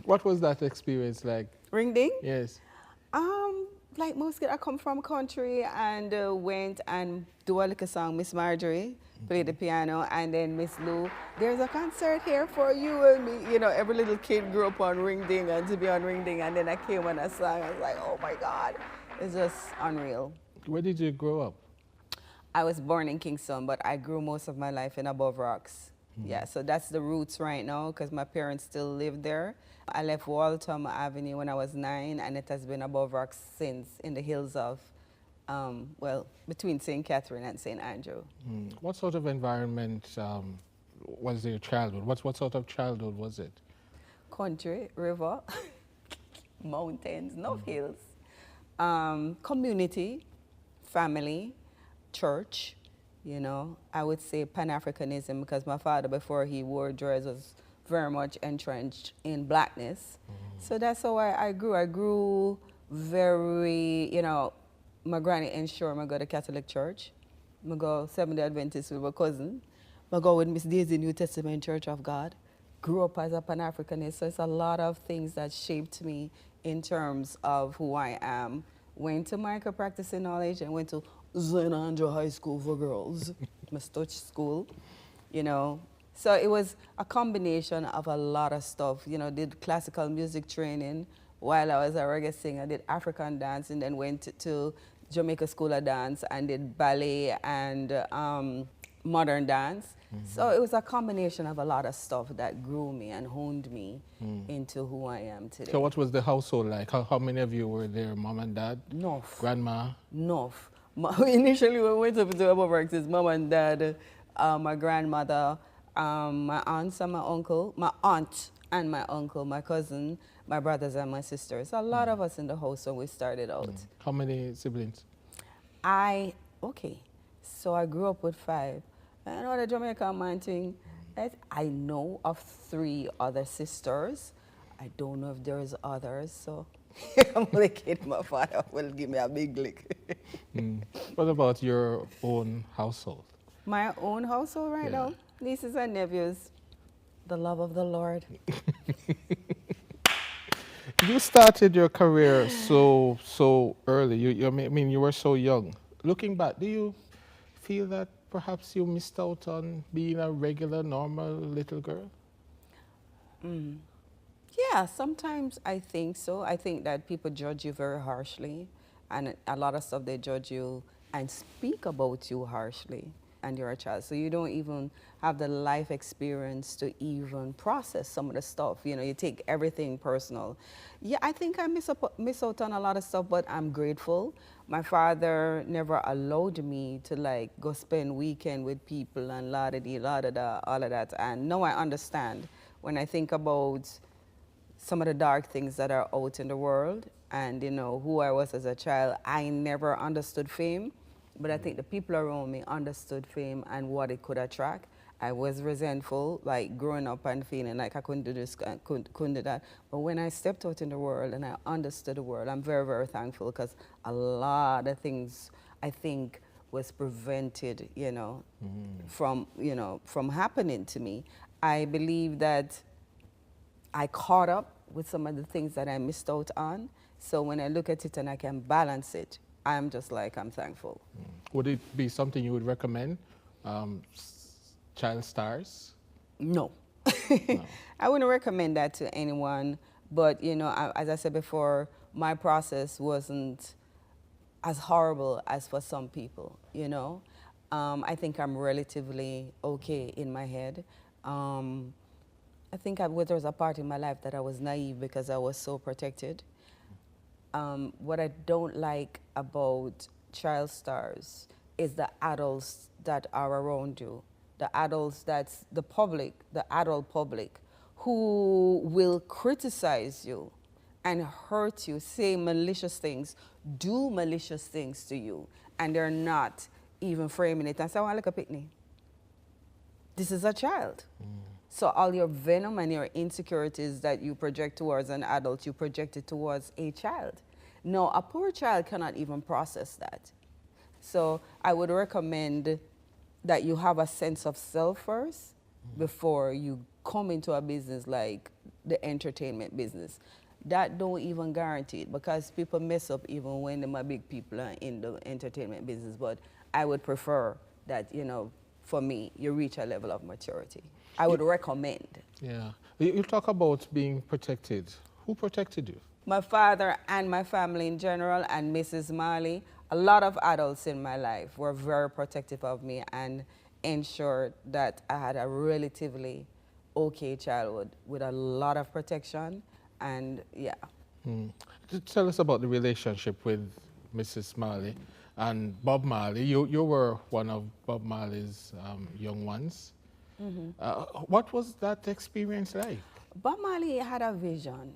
What was that experience like? Ring ding? Yes. Like most kids, I come from country and went and do a little song, Miss Marjorie, played the piano, and then Miss Lou, there's a concert here for you and me. You know, every little kid grew up on Ring Ding and to be on Ring Ding, and then I came and I sang. I was like, oh my God, it's just unreal. Where did you grow up? I was born in Kingston, but I grew most of my life in Above Rocks. Yeah, so that's the roots right now because my parents still live there. I left Waltham Avenue when I was 9, and it has been Above Rocks since, in the hills of, well, between St. Catherine and St. Andrew. What sort of environment was your childhood? What sort of childhood was it? Country, river, mountains, no hills. Community, family, church. You know, I would say Pan-Africanism because my father, before he wore dreads, was very much entrenched in blackness. So that's how I grew. I grew very, you know, my granny ensured me go to Catholic church. I go Seventh-day Adventist with my cousin. I go with Miss Daisy New Testament Church of God. Grew up as a Pan-Africanist. So it's a lot of things that shaped me in terms of who I am. Went to Jamaica practicing knowledge and went to St. Andrew High School for girls, my Touch school, you know. So it was a combination of a lot of stuff. You know, did classical music training while I was a reggae singer, did African dance, and then went to Jamaica School of Dance and did ballet and modern dance. So it was a combination of a lot of stuff that grew me and honed me into who I am today. So what was the household like? How many of you were there? Mom and dad? Enough. Grandma? Enough. Initially, when we went up to Above Rocks, it's mom and dad, my grandmother, my aunts and my uncle, my aunt and my uncle, my cousin, my brothers and my sisters. A lot of us in the house when we started out. How many siblings? Okay, so I grew up with 5. I know the Jamaican man thing, I know of 3 other sisters. I don't know if there's others, so I'm only kidding. My father will give me a big lick. What about your own household? My own household right now, nieces and nephews, the love of the Lord. You started your career so early. I mean, you were so young. Looking back, do you feel that perhaps you missed out on being a regular, normal little girl? Yeah, sometimes I think so. I think that people judge you very harshly, and a lot of stuff they judge you and speak about you harshly, and you're a child. So you don't even have the life experience to even process some of the stuff. You know, you take everything personal. Yeah, I think I miss out on a lot of stuff, but I'm grateful. My father never allowed me to like go spend weekend with people and la-da-dee, la-da-da, all of that. And now I understand when I think about some of the dark things that are out in the world and, you know, who I was as a child. I never understood fame, but I think the people around me understood fame and what it could attract. I was resentful, like growing up and feeling like I couldn't do this, couldn't do that. But when I stepped out in the world and I understood the world, I'm very, very thankful because a lot of things I think was prevented, you know, from happening to me. I believe that I caught up with some of the things that I missed out on. So when I look at it and I can balance it, I'm just like, I'm thankful. Would it be something you would recommend? Child stars? No. No. I wouldn't recommend that to anyone. But, you know, as I said before, my process wasn't as horrible as for some people, you know. I think I'm relatively okay in my head. I think there was a part in my life that I was naive because I was so protected. What I don't like about child stars is the adults that are around you. The adults that's the public, the adult public, who will criticize you and hurt you, say malicious things, do malicious things to you, and they're not even framing it and say, oh, look at Pitney. This is a child. So all your venom and your insecurities that you project towards an adult, you project it towards a child. No, a poor child cannot even process that. So I would recommend that you have a sense of self first before you come into a business like the entertainment business. That don't even guarantee it because people mess up even when them are big people are in the entertainment business. But I would prefer that, you know, for me, you reach a level of maturity. I would recommend. Yeah. You talk about being protected. Who protected you? My father and my family in general and Mrs. Marley, a lot of adults in my life were very protective of me and ensured that I had a relatively okay childhood with a lot of protection and yeah. Tell us about the relationship with Mrs. Marley and Bob Marley. You were one of Bob Marley's young ones. What was that experience like? Bob Marley had a vision.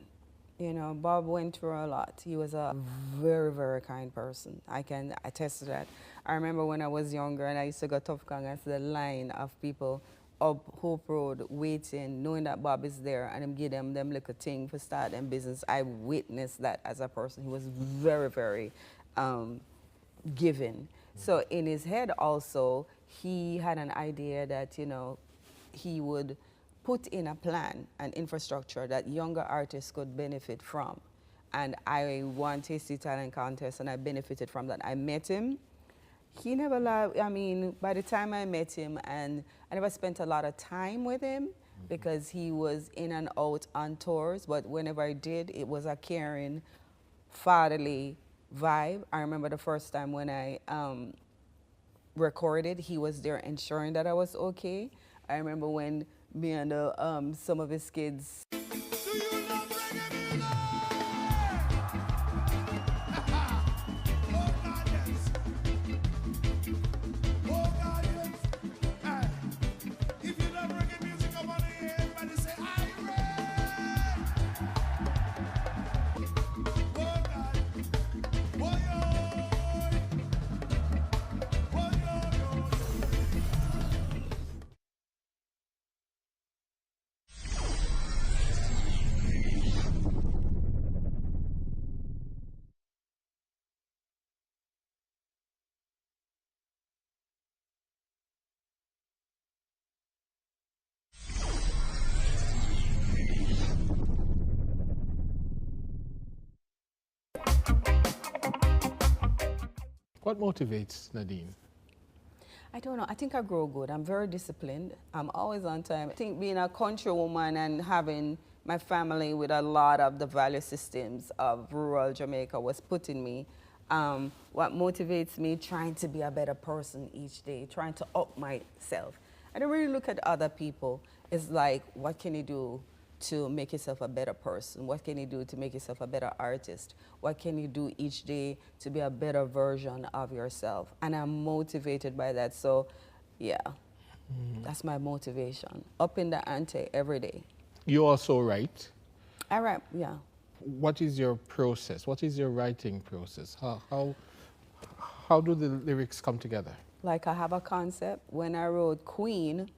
You know, Bob went through a lot. He was a very, very kind person. I can attest to that. I remember when I was younger and I used to go to Tufkang and see the line of people up Hope Road waiting, knowing that Bob is there and him give them little thing for start them business. I witnessed that as a person. He was very, very giving. So in his head also, he had an idea that, you know, he would put in a plan and infrastructure that younger artists could benefit from. And I won Tasty Talent Contest and I benefited from that. I met him. He never loved, I mean, by the time I met him, and I never spent a lot of time with him because he was in and out on tours, but whenever I did, it was a caring, fatherly vibe. I remember the first time when I recorded, he was there ensuring that I was okay. I remember when me and some of his kids. Do you love reggae music? Oh God, yes. Oh God, yes. Aye. If you love reggae music, come on here, everybody say, "I read." Oh God. Oh yo. Oh yo. What motivates Nadine? I don't know. I think I grow good. I'm very disciplined. I'm always on time. I think being a country woman and having my family with a lot of the value systems of rural Jamaica was put in me. What motivates me, trying to be a better person each day, trying to up myself. I don't really look at other people. It's like, what can you do to make yourself a better person? What can you do to make yourself a better artist? What can you do each day to be a better version of yourself? And I'm motivated by that. So, yeah, that's my motivation. Up in the ante every day. You also write. I rap, yeah. What is your process? What is your writing process? How do the lyrics come together? Like I have a concept. When I wrote Queen,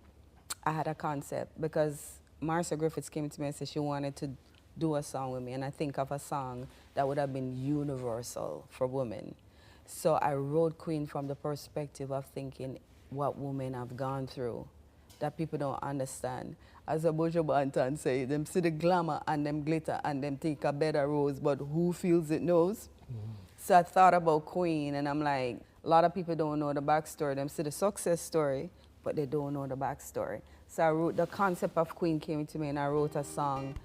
I had a concept because Marcia Griffiths came to me and said she wanted to do a song with me, and I think of a song that would have been universal for women. So I wrote Queen from the perspective of thinking what women have gone through that people don't understand. As a Bojo Bantan say, them see the glamour and them glitter and them think a better rose, but who feels it knows? So I thought about Queen and I'm like, a lot of people don't know the backstory. Them see the success story, but they don't know the backstory. So I wrote, the concept of Queen came to me and I wrote a song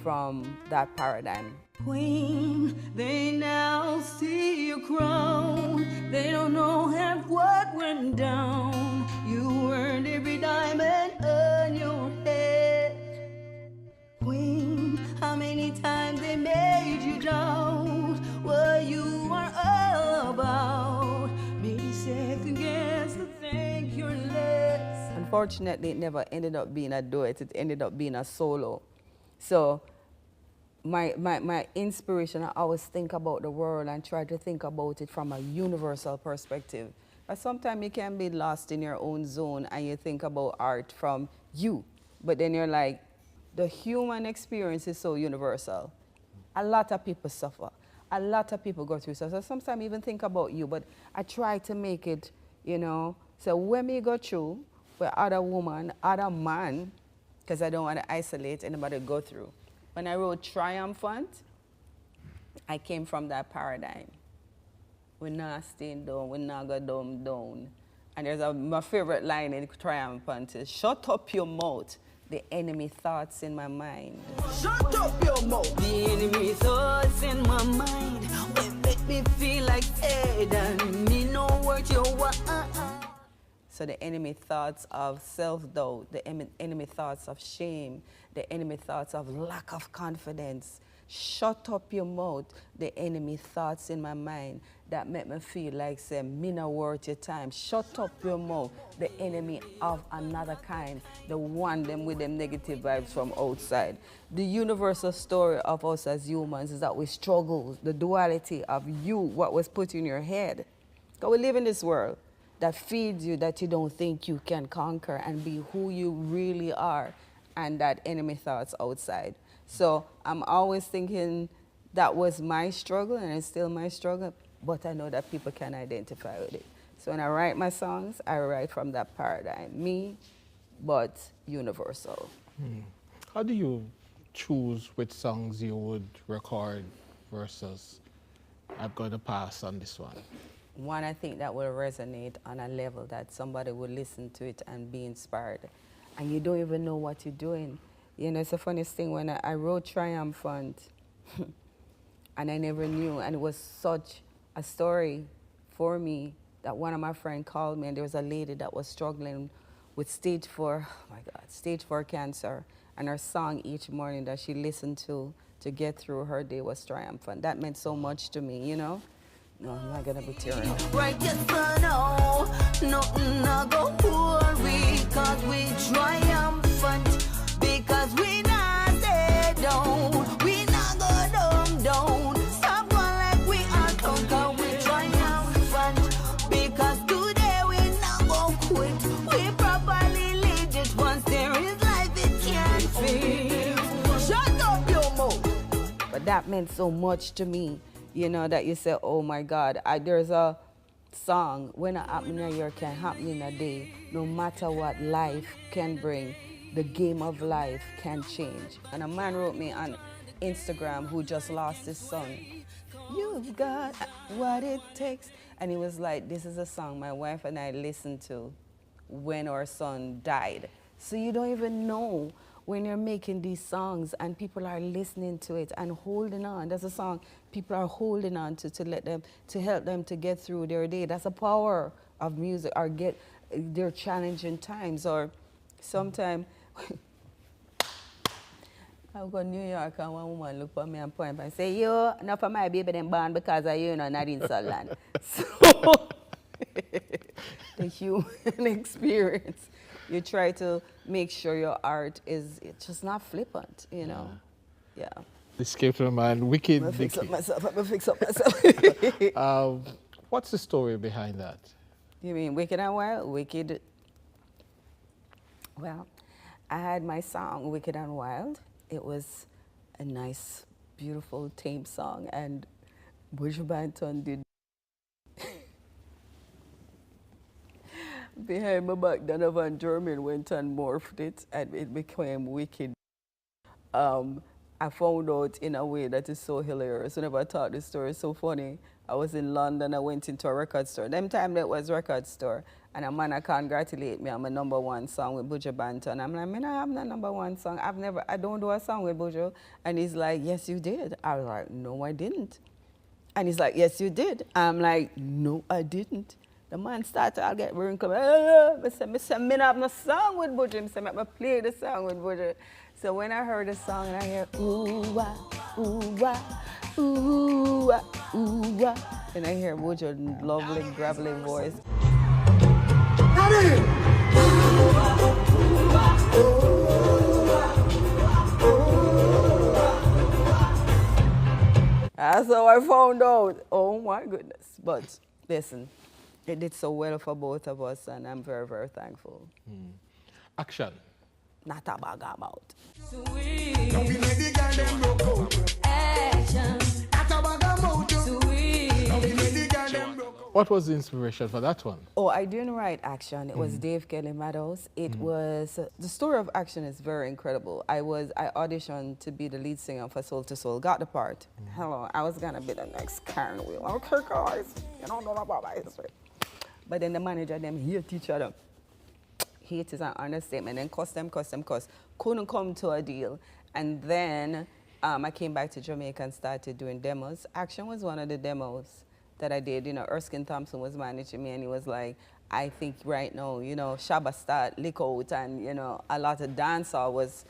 from that paradigm. Queen, they now see your crown. They don't know half what went down. You earned every diamond on your head. Queen, how many times they made you doubt what you are all about? Maybe second guess to think you're less. Unfortunately, it never ended up being a duet. It ended up being a solo. So my inspiration, I always think about the world and try to think about it from a universal perspective. But sometimes you can be lost in your own zone and you think about art from you. But then you're like, the human experience is so universal. A lot of people suffer. A lot of people go through stuff. So sometimes I even think about you, but I try to make it, you know, so when we go through, with other woman, other man, because I don't want to isolate anybody to go through. When I wrote Triumphant, I came from that paradigm. We're not staying down, we're not go down. And there's my favorite line in Triumphant is, shut up your mouth, the enemy thoughts in my mind. Shut up your mouth. The enemy thoughts in my mind will make me feel like dead and me no what you want. So the enemy thoughts of self-doubt, the enemy thoughts of shame, the enemy thoughts of lack of confidence. Shut up your mouth, the enemy thoughts in my mind that make me feel like, say, me not worth your time. Shut up your mouth, the enemy of another kind, the one them with them negative vibes from outside. The universal story of us as humans is that we struggle, the duality of you, what was put in your head. Because we live in this world that feeds you that you don't think you can conquer and be who you really are, and that enemy thoughts outside. So I'm always thinking that was my struggle and it's still my struggle, but I know that people can identify with it. So when I write my songs, I write from that paradigm, me, but universal. How do you choose which songs you would record versus I'm going to pass on this one? One, I think that will resonate on a level that somebody will listen to it and be inspired. And you don't even know what you're doing. You know, it's the funniest thing when I wrote Triumphant and I never knew, and it was such a story for me that one of my friends called me and there was a lady that was struggling with stage 4 cancer, and her song each morning that she listened to get through her day was Triumphant. That meant so much to me, you know? No, I'm not gonna be tearing up. Right, yes, no, nothing not go worry, cause we triumphant, because we not stay down, we not go down, stop going like we are conquer, we triumphant, because today we not go quit, we properly lead it, once there is life it can't fail, shut up your mouth. But that meant so much to me. You know, that you say, oh my God, there's a song, when it happen in a year can happen in a day. No matter what life can bring, the game of life can change. And a man wrote me on Instagram who just lost his son. You've got what it takes. And he was like, this is a song my wife and I listened to when our son died. So you don't even know when you're making these songs and people are listening to it and holding on. There's a song people are holding on to let them, to help them to get through their day. That's the power of music, or get their challenging times. Or sometimes I go to New York and one woman look at me and point and say, yo, enough of my baby them born because of you, Nadine Sutherland. So the human experience. You try to make sure your art is just not flippant, you know. Yeah. This came to my mind, Wicked. I'm gonna fix up myself. What's the story behind that? You mean Wicked and Wild? Wicked. Well, I had my song, Wicked and Wild. It was a nice, beautiful, tame song, and Buju Banton did behind my back. Donovan German went and morphed it, and it became Wicked. I found out in a way that is so hilarious. Whenever I talk this story, it's so funny. I was in London, I went into a record store. Them time that was record store, and a man congratulate me on my #1 song with Buju Banton. I'm like, man, I have no #1 song. I don't do a song with Buju. And he's like, yes, you did. I was like, no, I didn't. And he's like, yes, you did. I'm like, no, I didn't. The man started, I'll get wrinkled. I said, I have no song with Buju. I said, I play the song with Buju. So when I heard the song and I hear, ooh, wah, ooh, wah, ooh, wah, ooh, wah, and I hear Buju's lovely, gravelly voice. That's how I found out. Oh my goodness. But listen, it did so well for both of us, and I'm very, very thankful. Action. Not a bag about. Sweet. Don't be lady girl, them broke out. Action. Not a bag of mojo. Sweet. Don't be lady girl, them broke out. What was the inspiration for that one? Oh, I didn't write Action. It was Dave Kelly Meadows. It was, the story of Action is very incredible. I auditioned to be the lead singer for Soul to Soul, got the part. Hello, I was gonna be the next Karen Wheel. Okay, guys, you don't know about my history. But then the manager, them here teacher them. Hate is an understatement, and cost. Couldn't come to a deal. And then I came back to Jamaica and started doing demos. Action was one of the demos that I did. You know, Erskine Thompson was managing me, and he was like, I think right now, you know, Shabba start, lick out, and, you know, a lot of dancehall was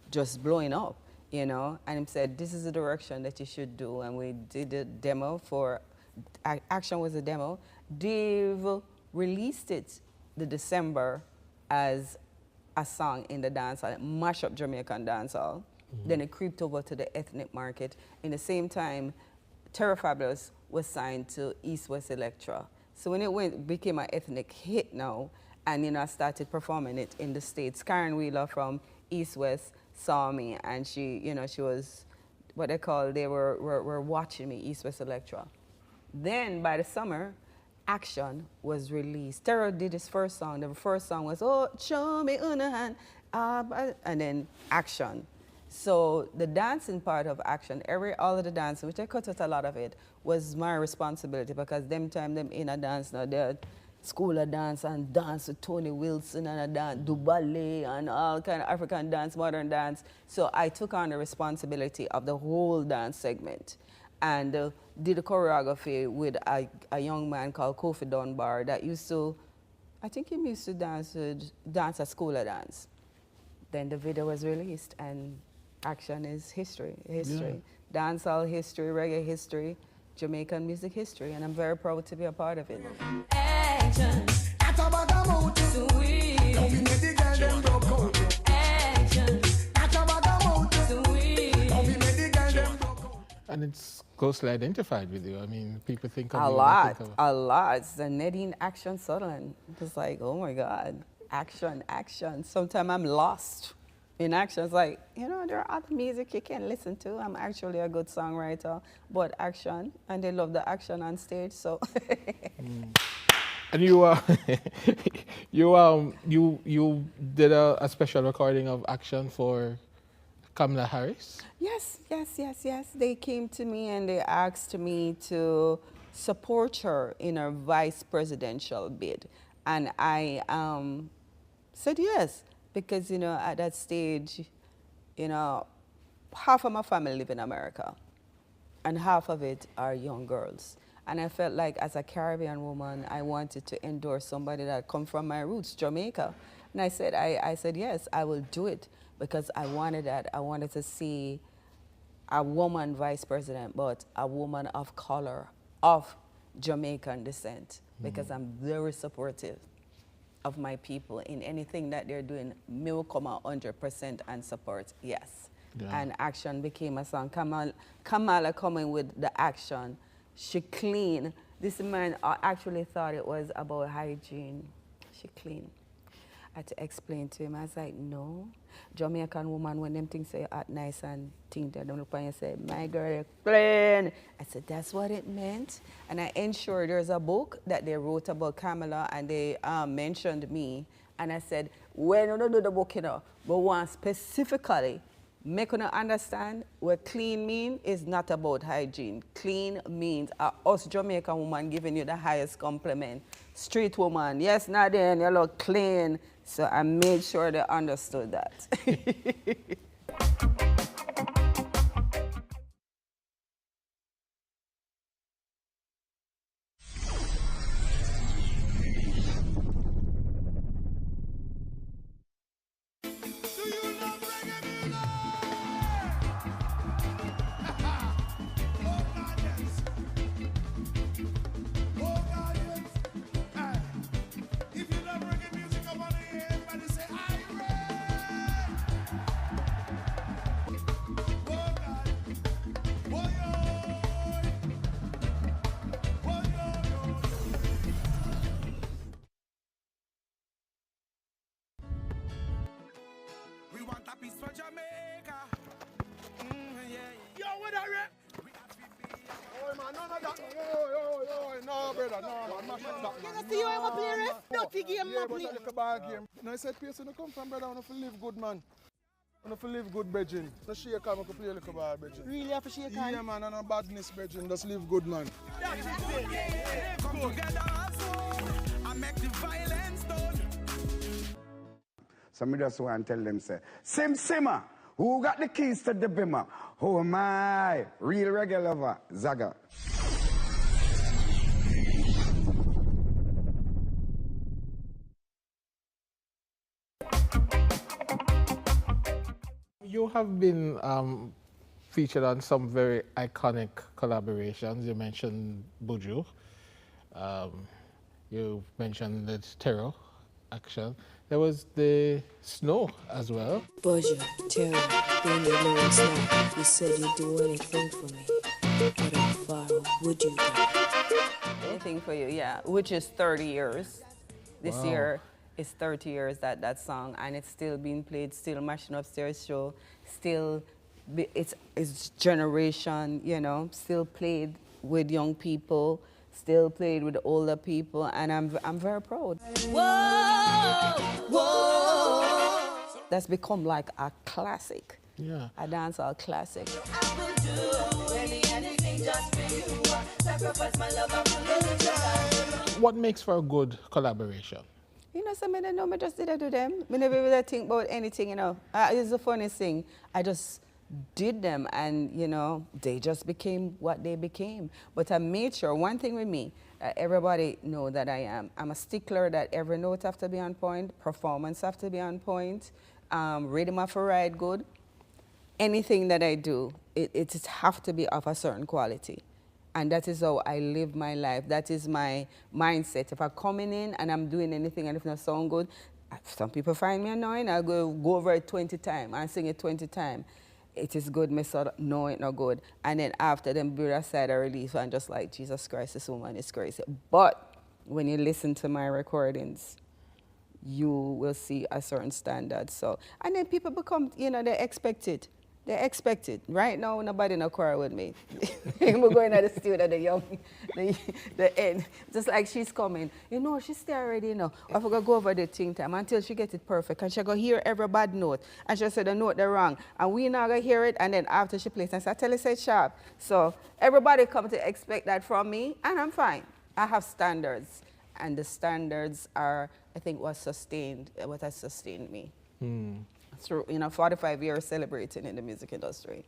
just blowing up, you know. And he said, this is the direction that you should do. And we did a demo for, Action was a demo. Dave released it the December as a song in the dancehall, mash up Jamaican dancehall. Then it creeped over to the ethnic market. In the same time, Terra Fabulous was signed to East West Electra. So when it became an ethnic hit now, and, you know, I started performing it in the States. Karen Wheeler from East West saw me, and she, you know, she was what they call, they were watching me, East West Electra. Then by the summer, Action was released. Terror did his first song. The first song was, oh, show me una hand, and then Action. So the dancing part of Action, all of the dancing, which I cut out a lot of it, was my responsibility, because them in a dance now, they're school of dance and dance with Tony Wilson and a dance, do ballet and all kind of African dance, modern dance. So I took on the responsibility of the whole dance segment, and did a choreography with a young man called Kofi Dunbar that used to, I think he used to dance at school of dance. Then the video was released, and Action is history. Yeah. Dancehall history, reggae history, Jamaican music history, and I'm very proud to be a part of it. Action. And it's closely identified with you. I mean, people think of a you. A lot. It's the Nadine Action Sutherland. It's like, oh my God, action. Sometimes I'm lost in action. It's like, you know, there are other music you can listen to. I'm actually a good songwriter, but action, and they love the action on stage, so. And you did a special recording of Action for Kamala Harris? Yes. They came to me and they asked me to support her in her vice presidential bid. And I said yes, because, you know, at that stage, you know, half of my family live in America and half of it are young girls. And I felt like as a Caribbean woman, I wanted to endorse somebody that come from my roots, Jamaica. And I said, yes, I will do it, because I wanted that. I wanted to see a woman vice president, but a woman of color, of Jamaican descent, because I'm very supportive of my people in anything that they're doing. Me will come 100% and support, yes. Yeah. And Action became a song. Kamala coming with the action. She clean. This man actually thought it was about hygiene. She clean. I had to explain to him. I was like, no. Jamaican woman, when them things say act nice and think that, don't look and say, my girl, you're clean. I said, that's what it meant. And I ensured there's a book that they wrote about Kamala, and they mentioned me. And I said, well, no, do the book, you know, but one specifically, make you understand what clean mean is not about hygiene. Clean means us Jamaican woman giving you the highest compliment. Street woman, yes, Nadine, you look clean. So I made sure they understood that. We want a piece for Jamaica. Yo, what are you? Oh, man, no, brother, no, see you ever play ref? Dirty game, Yeah, man, but play. I like a ball game. No, I said, Pearson, you come from, brother, I want to live good, man. I want to live good, Bridging. No shake hand, I can play a little ball, Bridging. Really have to shake hand? Yeah, man, and no badness, Bridging. Just live good, man. Come together as one and make the violence done. So me just want to tell them, say, Simmer, who got the keys to the bimmer? Oh my, real reggae lover, Zaga. You have been featured on some very iconic collaborations. You mentioned Buju. You mentioned the Terror action. There was the Snow as well. Buju, Terror, bring your lyrics now. You said you'd do anything for me. But how far would you go? Anything for you, yeah. Which is 30 years. This Wow. year is 30 years that song, and it's still being played, still mashing upstairs show, still, it's generation, you know, still played with young people, still played with older people, and I'm very proud. Whoa, whoa. That's become like a classic, Yeah. a dancehall classic. I will do anything just for you. Sacrifice my love, I will lose your life. What makes for a good collaboration? You know, some of them know, I just did it to them. I never really think about anything, you know. It's the funniest thing. I just did them, and, you know, they just became what they became. But I made sure, one thing with me, everybody know that I'm a stickler that every note have to be on point, performance have to be on point, rhythm have to ride good. Anything that I do, it have to be of a certain quality. And that is how I live my life. That is my mindset. If I'm coming in and I'm doing anything and if it not sound good, some people find me annoying, I'll go over it 20 times and sing it 20 times. It is good, me sort of know it not good. And then after them build a side of relief, I'm just like, Jesus Christ, this woman is crazy. But when you listen to my recordings, you will see a certain standard. So, and then people become, you know, they expect it. They expect it. Right now, nobody no quarrel with me. We're going to the studio, the end. Just like she's coming. You know, she's there already, you know. I forgot to go over the thing time until she gets it perfect. And she'll go hear every bad note. And she'll say the note they're wrong. And we not going to hear it. And then after she plays, and I tell her, say sharp. So everybody come to expect that from me. And I'm fine. I have standards. And the standards are, I think, what has sustained me. Through, you know, 45 years celebrating in the music industry.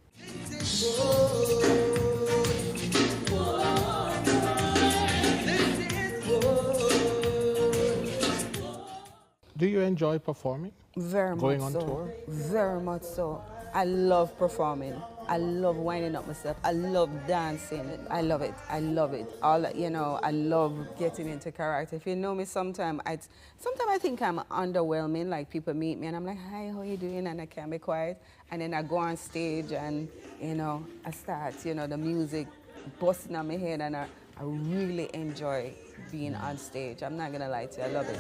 Do you enjoy performing? Very Going much on so. tour? Very much so. I love performing. I love winding up myself. I love dancing. I love it. I love it. All, you know, I love getting into character. If you know me, sometimes I think I'm underwhelming. Like people meet me and I'm like, hi, how you doing? And I can't be quiet. And then I go on stage and, you know, I start, you know, the music busting on my head, and I really enjoy being on stage. I'm not gonna lie to you, I love it.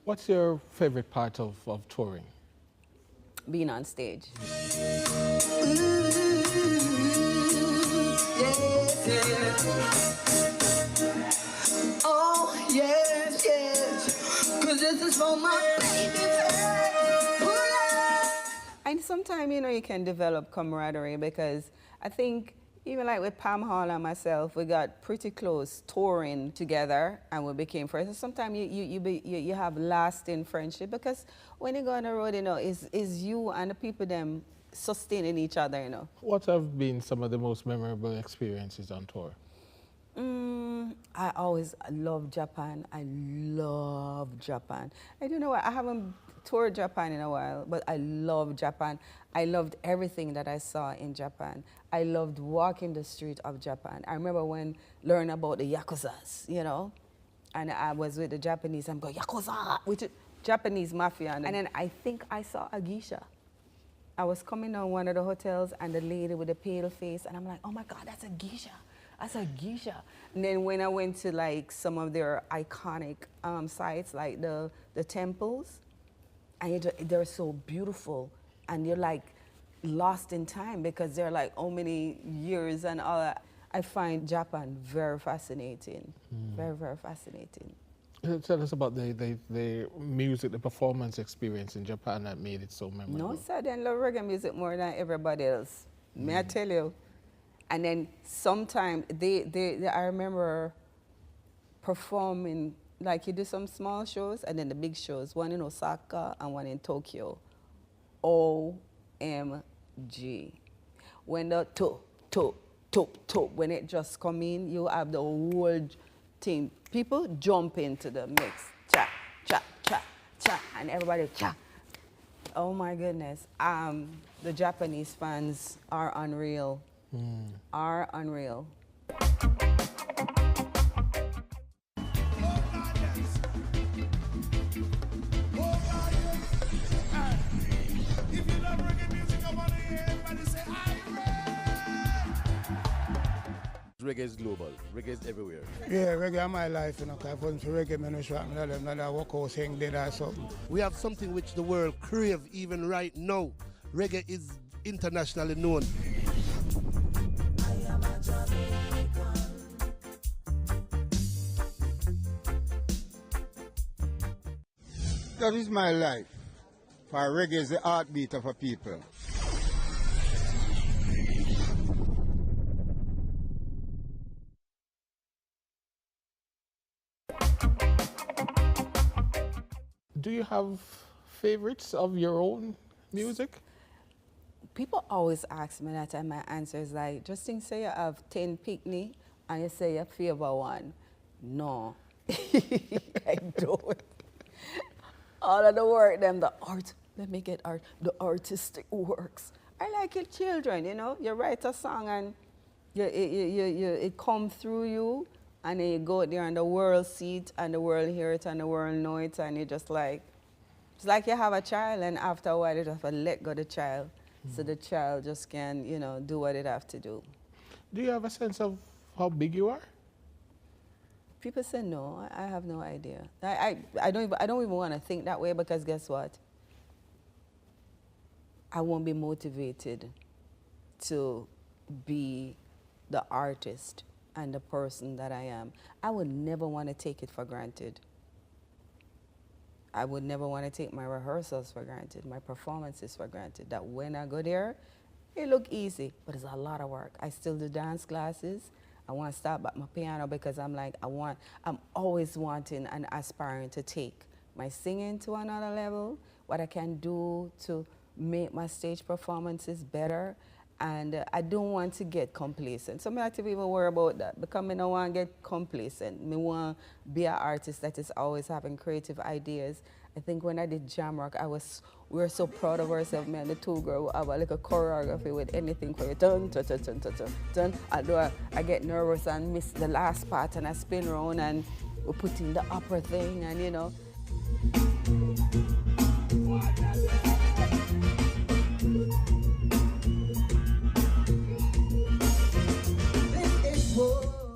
What's your favorite part of touring? Being on stage. Oh, yes, yes. 'Cause this is for my baby. And sometimes, you know, you can develop camaraderie, because I think even like with Pam Hall and myself, we got pretty close touring together and we became friends. And sometimes you have lasting friendship, because when you go on the road, you know, is you and the people them sustaining each other, you know. What have been some of the most memorable experiences on tour? I always love Japan. I love Japan. I don't know why I haven't toured Japan in a while, but I love Japan. I loved everything that I saw in Japan. I loved walking the street of Japan. I remember when learning about the Yakuzas, you know, and I was with the Japanese, I'm going, Yakuza, which is Japanese mafia. And then I think I saw a geisha. I was coming on one of the hotels and the lady with the pale face, and I'm like, oh my God, that's a geisha. That's a geisha. And then when I went to like some of their iconic sites, like the temples, and they're so beautiful, and you're like lost in time because they're like how many years and all that. I find Japan very fascinating, very, very fascinating. Tell us about the music, the performance experience in Japan that made it so memorable. No, sir, they love reggae music more than everybody else. May I tell you? And then sometimes I remember performing, like you do some small shows and then the big shows, one in Osaka and one in Tokyo. OMG. When the when it just come in, you have the whole thing. People jump into the mix. Cha, cha, cha, cha, and everybody cha. Oh my goodness. The Japanese fans are unreal. Are unreal. If you love reggae music, I want to hear everybody say, Reggae is global. Reggae is everywhere. Yeah, reggae is my life, you know, because if for reggae, I don't shop, I don't walk out saying that or something. We have something which the world crave even right now. Reggae is internationally known. That is my life. For reggae is the heartbeat of a people. Do you have favorites of your own music? People always ask me that, and my answer is like, just think, say you have 10 picnic and you say your favorite one. No, I don't. All of the work, the art, let me get art, the artistic works. I like it, children, you know. You write a song and it comes through you, and then you go out there and the world see it, and the world hear it, and the world know it, and you just like, it's like you have a child, and after a while you just have to let go the child, so the child just can, you know, do what it have to do. Do you have a sense of how big you are? People say no. I have no idea. I don't even want to think that way, because guess what? I won't be motivated to be the artist and the person that I am. I would never want to take it for granted. I would never want to take my rehearsals for granted, my performances for granted, that when I go there, it look easy, but it's a lot of work. I still do dance classes. I want to start back my piano because I'm like, I'm always wanting and aspiring to take my singing to another level, what I can do to make my stage performances better. And I don't want to get complacent. So I have to even worry about that, because I don't want to get complacent. I want to be an artist that is always having creative ideas. I think when I did Jamrock, we were so proud of ourselves, me and the two girls have a little choreography with anything for you. Dun, dun, dun, dun, dun, dun, dun. Although I get nervous and miss the last part, and I spin around and we put in the upper thing, and you know.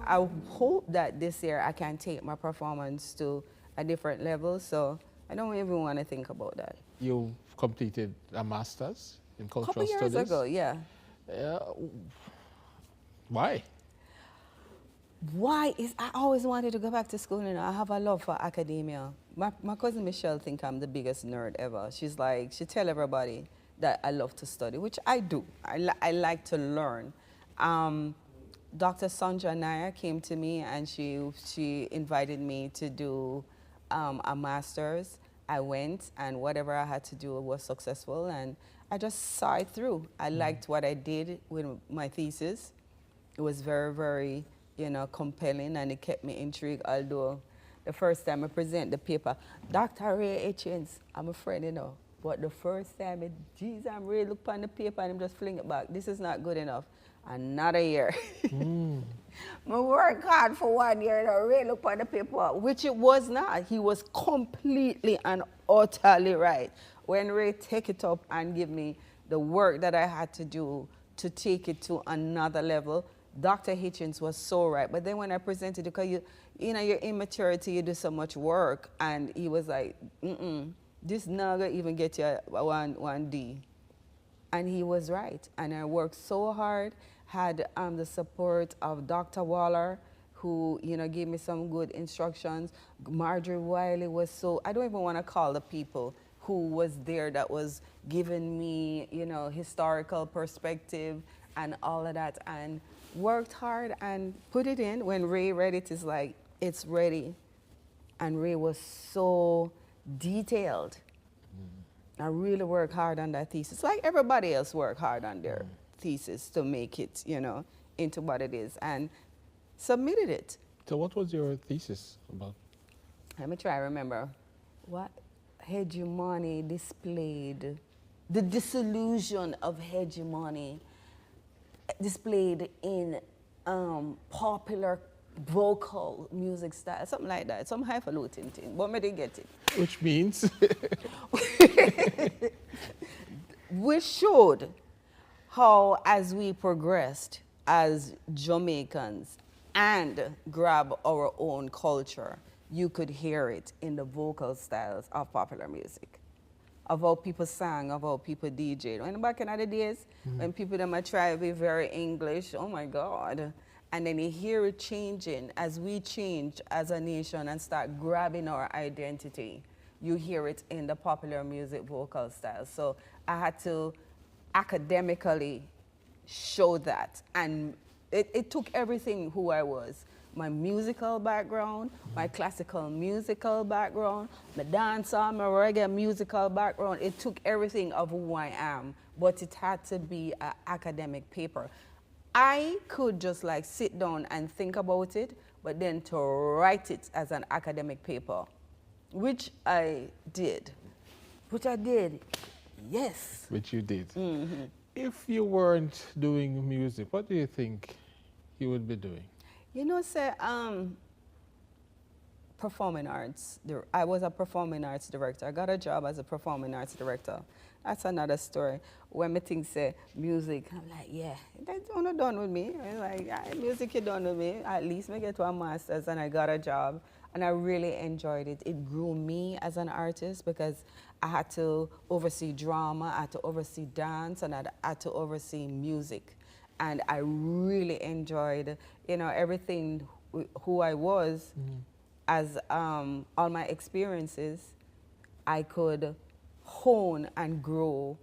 I hope that this year I can take my performance to a different level, so I don't even want to think about that. You completed a master's in cultural Couple studies? years ago, yeah. Why? Why is I always wanted to go back to school, and I have a love for academia. My cousin Michelle thinks I'm the biggest nerd ever. She's like, she tell everybody that I love to study, which I do. I like to learn. Dr. Sandra Nair came to me and she invited me to do a master's. I went, and whatever I had to do was successful, and I just saw it through. I liked what I did with my thesis. It was very, very, you know, compelling, and it kept me intrigued, although the first time I present the paper, Dr. Ray Hitchens, I'm afraid, you know, but the first time, geez, I'm really looking on the paper and I'm just flinging it back. This is not good enough. Another year. I worked hard for 1 year and I really look on the paper, which it was not. He was completely and utterly right. When Ray take it up and give me the work that I had to do to take it to another level, Dr. Hitchens was so right. But then when I presented it, because you know, your immaturity, you do so much work, and he was like, This not gonna even get you one D. And he was right. And I worked so hard, had the support of Dr. Waller, who, you know, gave me some good instructions. Marjorie Wiley was so, I don't even want to call the people who was there that was giving me, you know, historical perspective and all of that, and worked hard and put it in. When Ray read it, it's like, it's ready. And Ray was so detailed. I really worked hard on that thesis, like everybody else worked hard on their thesis to make it, you know, into what it is, and submitted it. So what was your thesis about? Let me try to remember. What hegemony displayed, the disillusion of hegemony displayed in popular vocal music style, something like that, some highfalutin thing, but I didn't get it. Which means? We showed how, as we progressed as Jamaicans and grab our own culture, you could hear it in the vocal styles of popular music, of how people sang, of how people DJed. When back in the days, when people them try to be very English, oh my God. And then you hear it changing as we change as a nation and start grabbing our identity. You hear it in the popular music vocal style. So I had to academically show that. And it took everything who I was. My musical background, my classical musical background, my dancehall, my reggae musical background. It took everything of who I am, but it had to be an academic paper. I could just like sit down and think about it, but then to write it as an academic paper, which I did. Yes. Which you did. If you weren't doing music, what do you think you would be doing? You know, say, performing arts. I was a performing arts director. I got a job as a performing arts director. That's another story. When me think say music, I'm like, yeah, that's not done with me. I'm like, music is done with me. At least I get to a master's and I got a job. And I really enjoyed it. It grew me as an artist because I had to oversee drama, I had to oversee dance, and I had to oversee music. And I really enjoyed, you know, everything who I was as all my experiences. I could hone and grow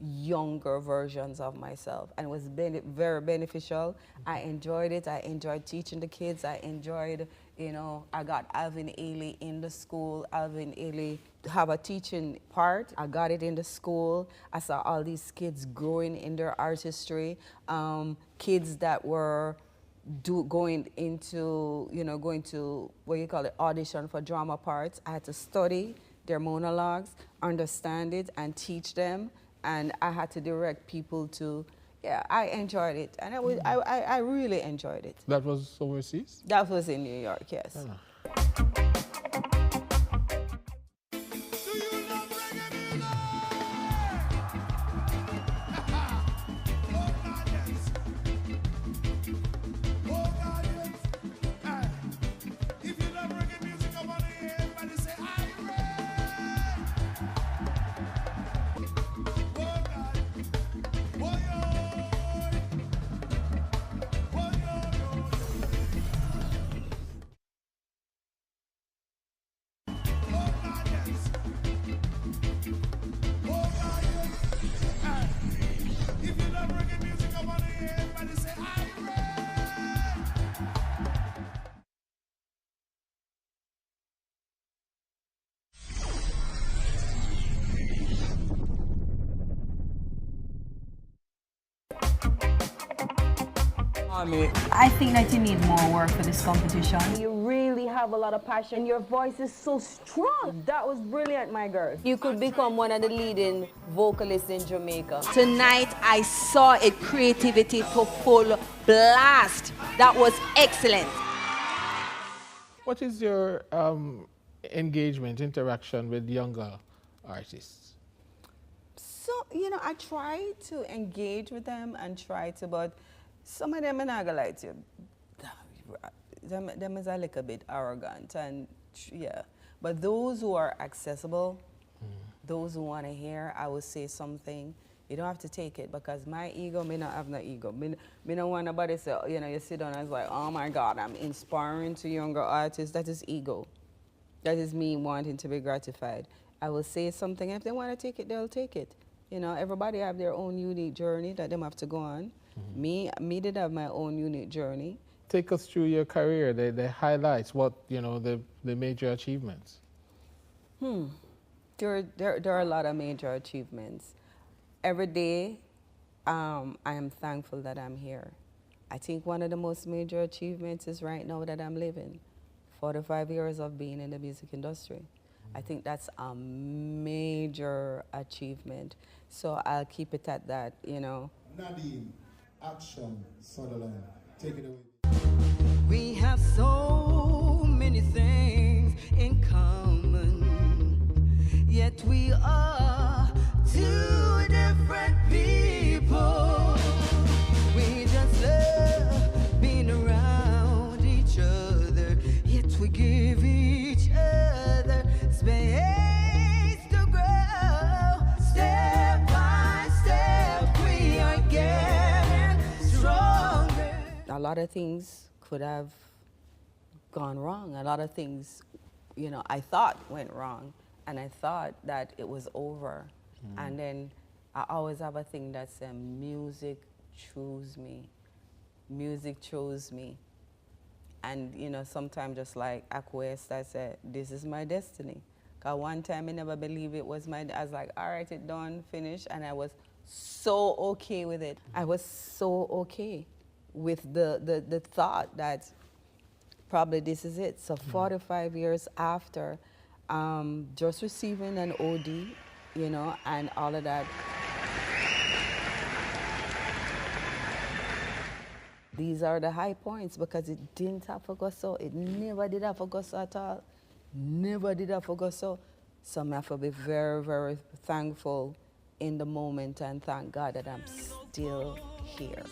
younger versions of myself, and it was very beneficial. I enjoyed it. I enjoyed teaching the kids. I enjoyed, you know, I got Alvin Ailey in the school. Alvin Ailey have a teaching part. I got it in the school. I saw all these kids growing in their artistry. Kids that were going to what you call it, audition for drama parts. I had to study their monologues, understand it, and teach them. And I had to direct people to, yeah, I enjoyed it. And I really enjoyed it. That was overseas? That was in New York, yes. I think that you need more work for this competition. You really have a lot of passion. Your voice is so strong. That was brilliant, my girl. You could become one of the leading vocalists in Jamaica. Tonight, I saw it, creativity to full blast. That was excellent. What is your engagement, interaction with younger artists? So, you know, I try to engage with them and try to, but some of them are not gonna lie to you. Them is a little bit arrogant and yeah. But those who are accessible, those who want to hear, I will say something. You don't have to take it because my ego, me not have no ego. Me don't want nobody say, you know, you sit down and it's like, oh my God, I'm inspiring to younger artists. That is ego. That is me wanting to be gratified. I will say something. If they want to take it, they'll take it. You know, everybody have their own unique journey that they have to go on. Me did have my own unique journey. Take us through your career, the highlights, what, you know, the major achievements. There are a lot of major achievements. Every day, I am thankful that I'm here. I think one of the most major achievements is right now that I'm living. 45 years of being in the music industry. I think that's a major achievement. So I'll keep it at that, you know. Nadine, action, Sutherland, take it away. We have so many things in common, yet we are two different people. We just love being around each other, yet we give each other space to grow. Step by step, we are getting stronger. A lot of things could have gone wrong. A lot of things, you know, I thought went wrong, and I thought that it was over. And then I always have a thing that says, music chose me. Music chose me. And, you know, sometimes just like acquiesced, I said, this is my destiny. Because one time I never believed it was I was like, all right, it's done, finished, and I was so okay with it. I was so okay with the thought that probably this is it. So 45 years after, just receiving an OD, you know, and all of that. These are the high points because it didn't have to go so. It never did have to go so at all. Never did have to go so. So I have to be very, very thankful in the moment and thank God that I'm still here.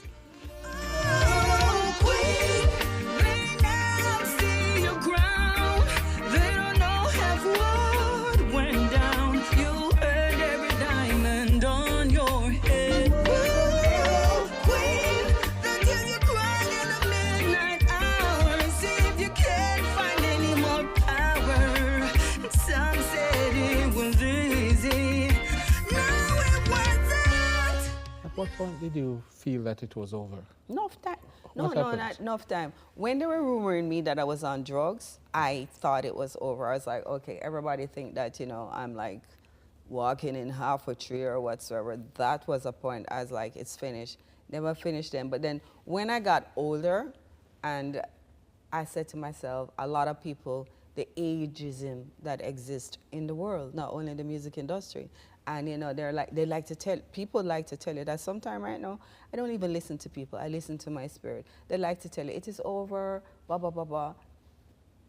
At what point did you feel that it was over? Enough time. No, What no, happened? not enough time. When they were rumoring me that I was on drugs, I thought it was over. I was like, okay, everybody think that, you know, I'm like walking in half a tree or whatsoever. That was a point. I was like, it's finished. Never finished then. But then when I got older and I said to myself, a lot of people, the ageism that exists in the world, not only in the music industry. And, you know, people like to tell you that sometime right now, I don't even listen to people. I listen to my spirit. They like to tell you, it is over, blah, blah, blah, blah.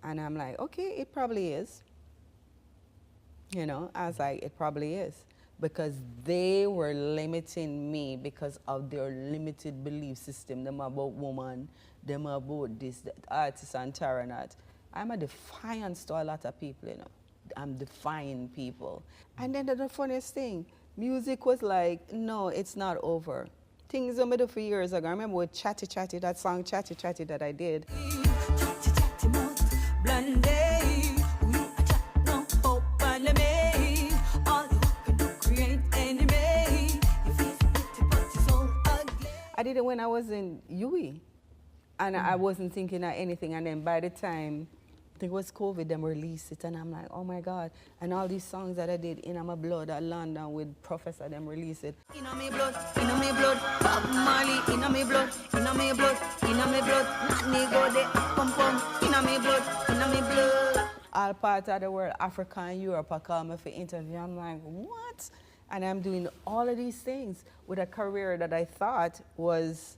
And I'm like, okay, it probably is. You know, I was like, it probably is. Because they were limiting me because of their limited belief system. Them about woman, them about this, that, artist and taranat. I'm a defiance to a lot of people, you know. I'm defying people. And then the funniest thing, music was like, no, it's not over. Things I made for years ago. I remember with Chatty Chatty, that song Chatty Chatty that I did. I did it when I was in UE. And I wasn't thinking of anything. And then by the time I think it was COVID, them released it, and I'm like, oh my God. And all these songs that I did in my blood at London with Professor, them released it. In my blood, Bob Marley, in my blood, in my blood, in my blood, Nadine go there, pum pum, in my blood. All part of the world, Africa and Europe, I call me for interview. I'm like, what? And I'm doing all of these things with a career that I thought was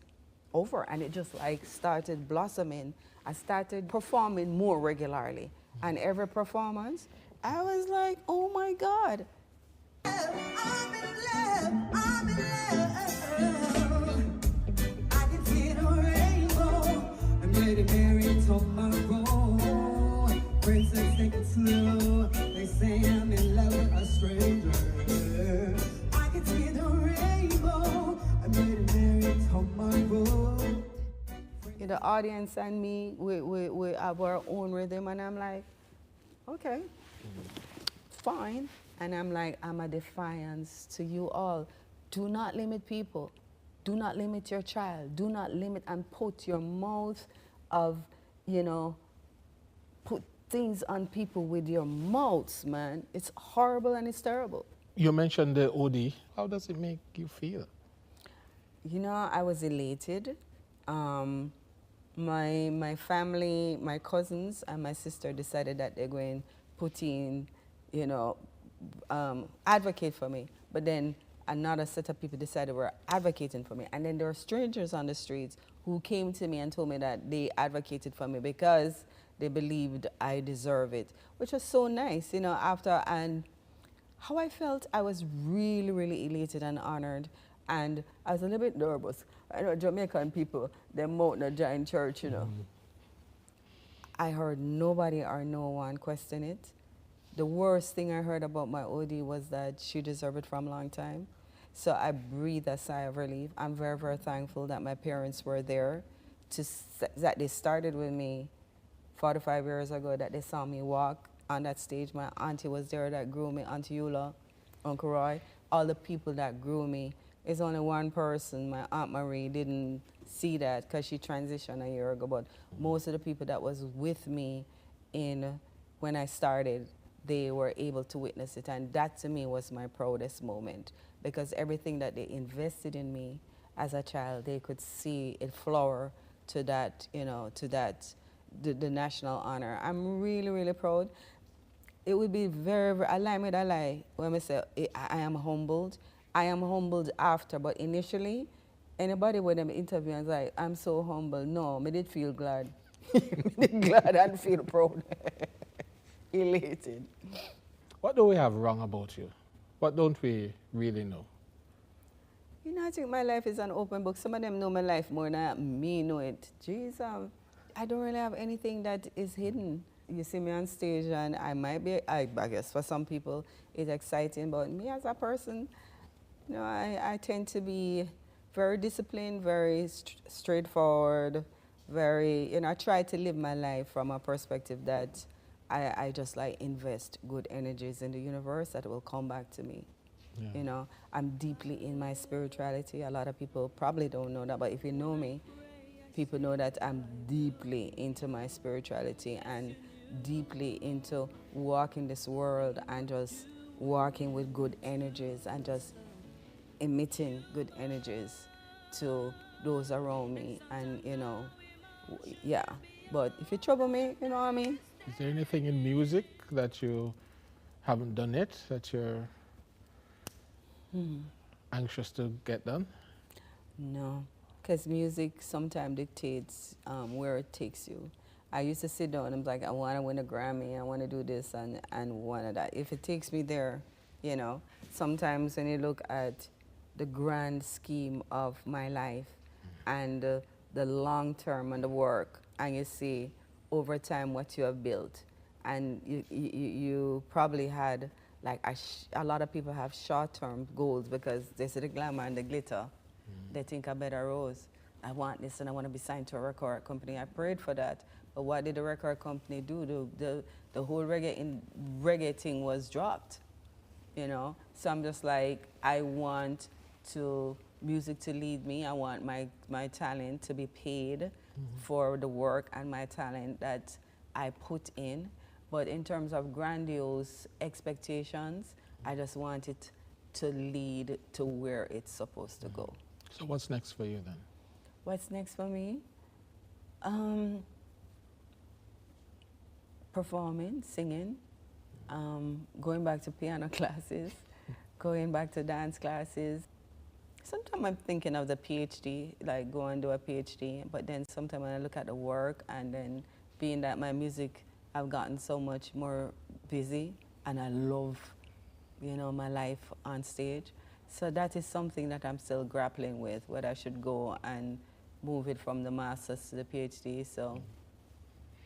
over, and it just like started blossoming. I started performing more regularly, and every performance, I was like, oh my God. I'm in love, I'm in love. I can see the rainbow. I'm ready to marry tomorrow. Princess, take it slow. They say I'm in love with a stranger. I can see the rainbow. I'm getting married tomorrow. The audience and me, we have our own rhythm, and I'm like, okay, fine. And I'm like, I'm a defiance to you all. Do not limit people. Do not limit your child. Do not limit and put your mouth of, put things on people with your mouths, man. It's horrible and it's terrible. You mentioned the OD. How does it make you feel? I was elated. My family, my cousins and my sister decided that they're going to put in, advocate for me. But then another set of people decided were advocating for me. And then there were strangers on the streets who came to me and told me that they advocated for me because they believed I deserve it, which was so nice, after. And how I felt, I was really, really elated and honored. And I was a little bit nervous. I know Jamaican people, they're out in a giant church, I heard nobody or no one question it. The worst thing I heard about my OD was that she deserved it from a long time. So I breathed a sigh of relief. I'm very, very thankful that my parents were there, that they started with me 45 years ago, that they saw me walk on that stage. My auntie was there that grew me, Auntie Eula, Uncle Roy, all the people that grew me. It's only one person, my Aunt Marie, didn't see that because she transitioned a year ago, but most of the people that was with me when I started, they were able to witness it, and that to me was my proudest moment, because everything that they invested in me as a child, they could see it flower to that, the national honor. I'm really, really proud. It would be very, very, I lie when I say I am humbled. I am humbled after, but initially, anybody with them interview and like, I'm so humble. No, I did feel glad. Glad and feel proud. Elated. What do we have wrong about you? What don't we really know? I think my life is an open book. Some of them know my life more than me know it. Jeez, I don't really have anything that is hidden. You see me on stage and I might be, I guess for some people it's exciting, but me as a person, I tend to be very disciplined, very straightforward, very, I try to live my life from a perspective that I just invest good energies in the universe that will come back to me. Yeah. I'm deeply in my spirituality. A lot of people probably don't know that, but if you know me, people know that I'm deeply into my spirituality and deeply into walking this world and just walking with good energies and just emitting good energies to those around me. And, yeah. But if you trouble me, you know what I mean? Is there anything in music that you haven't done yet that you're anxious to get done? No, because music sometimes dictates where it takes you. I used to sit down and I'm like, I want to win a Grammy, I want to do this and one of that. If it takes me there, sometimes when you look at the grand scheme of my life and the long term and the work, and you see over time what you have built, and you probably had a lot of people have short-term goals because they see the glamour and the glitter. They think a better rose. I want this and I want to be signed to a record company. I prayed for that. But what did the record company do? The whole reggae thing was dropped, So I'm just like, I want music to lead me. I want my talent to be paid for the work and my talent that I put in. But in terms of grandiose expectations, I just want it to lead to where it's supposed to go. So what's next for you then? What's next for me? Performing, singing, going back to piano classes, going back to dance classes. Sometimes I'm thinking of the PhD, like go and do a PhD, but then sometimes when I look at the work and then being that my music, I've gotten so much more busy and I love, my life on stage. So that is something that I'm still grappling with, whether I should go and move it from the master's to the PhD, so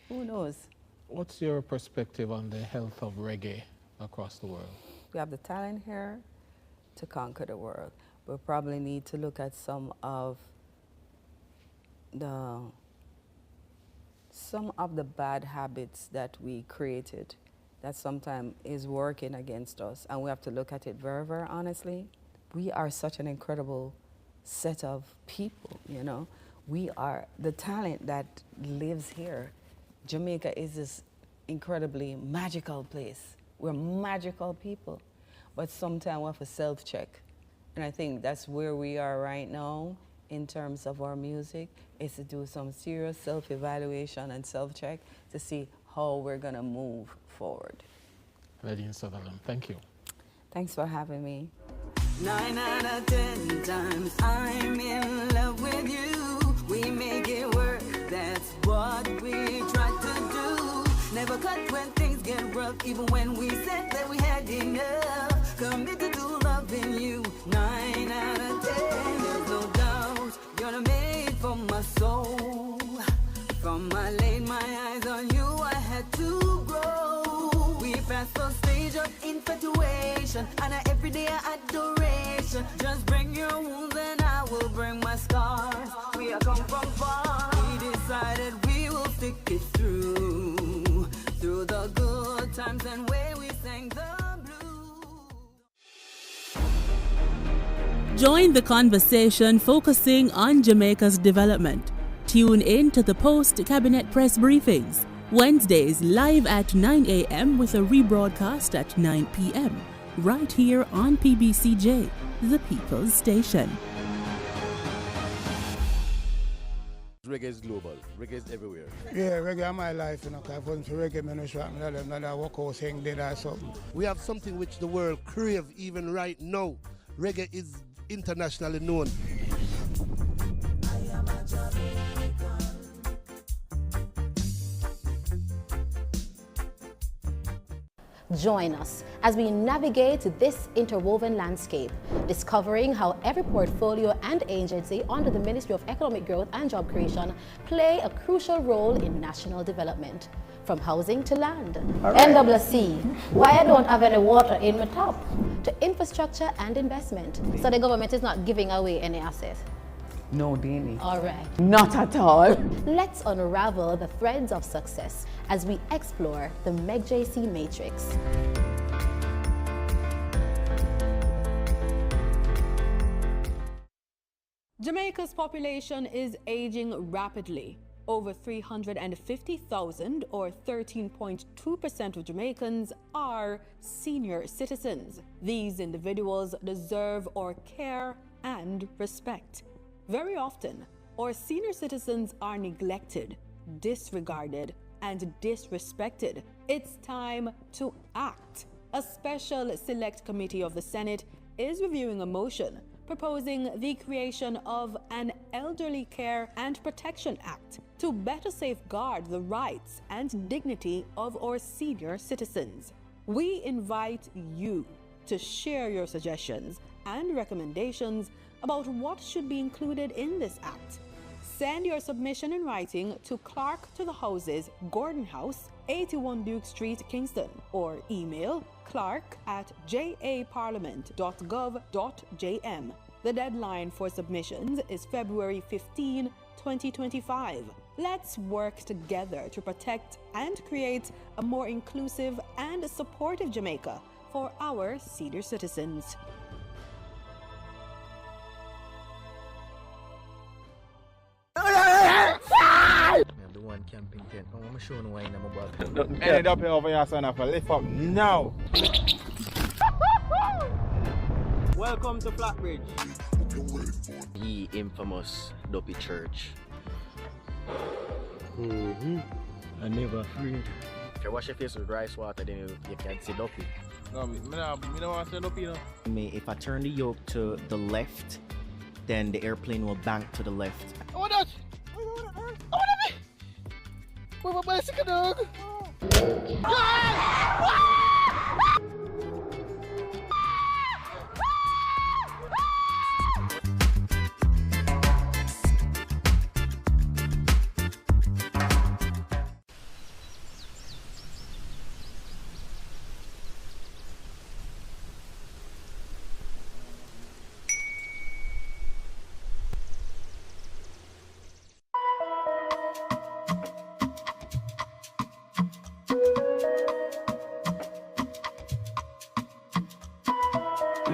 who knows? What's your perspective on the health of reggae across the world? We have the talent here to conquer the world. We probably need to look at some of the bad habits that we created that sometimes is working against us, and we have to look at it very, very honestly. We are such an incredible set of people, you know. We are the talent that lives here. Jamaica is this incredibly magical place. We're magical people, but sometimes we have to self-check. And I think that's where we are right now in terms of our music, is to do some serious self-evaluation and self-check to see how we're gonna move forward. Nadine Sutherland, thank you. Thanks for having me. 9 out of 10 times I'm in love with you. We make it work, that's what we try to do. Never cut when things get rough, even when we said that we had enough. Committed to loving you, 9 out of 10. There's no doubt you're made for my soul. From I laid my eyes on you, I had to grow. We passed the stage of infatuation and a everyday adoration. Just bring your wounds and I will bring my scars. We have come from far. We decided we will stick it through the good times and where we sang the blues. Join the conversation focusing on Jamaica's development. Tune in to the post-cabinet press briefings, Wednesdays live at 9 a.m. with a rebroadcast at 9 p.m. right here on PBCJ, the People's Station. Reggae is global. Reggae is everywhere. Yeah, reggae is my life, you know, because if it wasn't for reggae, I'm not sure I'm walk out saying dead or something. We have something which the world crave even right now. Reggae is internationally known. Join us as we navigate this interwoven landscape, discovering how every portfolio and agency under the Ministry of Economic Growth and Job Creation play a crucial role in national development, from housing to land. Right. NWC, why I don't have any water in my tap, to infrastructure and investment. So the government is not giving away any assets. No, Dini. All right. Not at all. Let's unravel the threads of success as we explore the MEGJC matrix. Jamaica's population is aging rapidly. Over 350,000, or 13.2% of Jamaicans, are senior citizens. These individuals deserve our care and respect. Very often, our senior citizens are neglected, disregarded, and disrespected. It's time to act. A special select committee of the Senate is reviewing a motion proposing the creation of an Elderly Care and Protection Act to better safeguard the rights and dignity of our senior citizens. We invite you to share your suggestions and recommendations about what should be included in this act. Send your submission in writing to Clark to the Houses, Gordon House, 81 Duke Street, Kingston, or email clark@japarliament.gov.jm. The deadline for submissions is February 15, 2025. Let's work together to protect and create a more inclusive and supportive Jamaica for our senior citizens. The one camping tent. I'm showing why I'm about. Ended up here over here, son of a lift up now. Welcome to Flatbridge. The infamous Dopey Church. I never afraid. If you wash your face with rice water, then you can see Dopey. No, me don't want to say Dopey, no. If I turn the yoke to the left, then the airplane will bank to the left. Oh, that! Oh, that! Where's my bicycle, dog?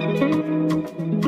Bye.